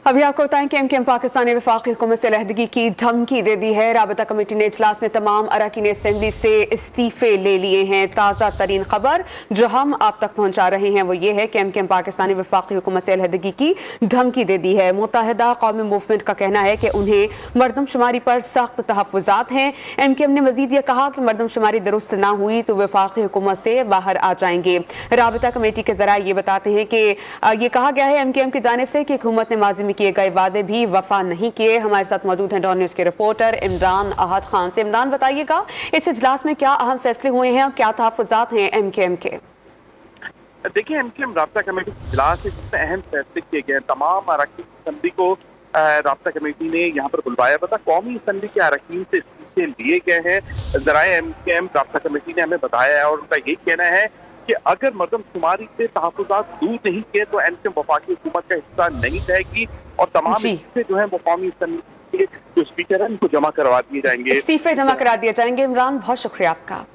अभी आपको बताएं कि एमकेएम पाकिस्तान ने वफाकी हुकूमत से अलहदगी की धमकी दे दी है। राबता कमेटी ने इजलास में तमाम अरकान असेंबली से इस्तीफे ले लिए हैं। ताज़ा तरीन खबर जो हम आप तक पहुंचा रहे हैं वो ये है कि एमकेएम पाकिस्तान ने वफाकी हुकूमत से अलहदगी की धमकी दे दी है। मुत्तहिदा कौमी मूवमेंट का कहना है कि उन्हें मरदमशुमारी पर सख्त तहफ़्फ़ुज़ात हैं। एमकेएम ने मजीद यह कहा कि मरदमशुमारी दुरुस्त ना हुई तो वफाकी हुकूमत से बाहर आ जाएंगे। राबता कमेटी के जरा ये बताते हैं कि ये कहा गया है एमकेएम की जानिब से कि हुकूमत ने माजी में किए गए वादे भी वफा नहीं किए। हमारे साथ मौजूद हैं डॉन न्यूज़ के रिपोर्टर इमरान अहद खान से। इमरान, बताइएगा इस इजलास में क्या अहम फैसले हुए हैं और क्या तहफ़्फ़ुज़ात हैं एमकेएम के? देखिए, एमकेएम राब्ता कमेटी के इजलास में अहम फैसले किए गए। तमाम अरकान असेंबली को राब्ता कमेटी ने यहाँ पर बुलवाया। पता कौमी असेंबली के अरकान से इस्तीफे लिए गए हैं। जराए एमकेएम राब्ता कमेटी ने हमें बताया है और उनका यही कहना है कि अगर मरदमशुमारी से तहफ़्फ़ुज़ात दूर नहीं किए तो एमकेएम वफाकी हुकूमत का हिस्सा नहीं रहेगी और तमाम इस्तीफे जो है वो कौमी असेंबली के जो स्पीकर है उनको जमा करवा दिए जाएंगे। इस्तीफे जमा करा दिए जाएंगे। इमरान, बहुत शुक्रिया आपका।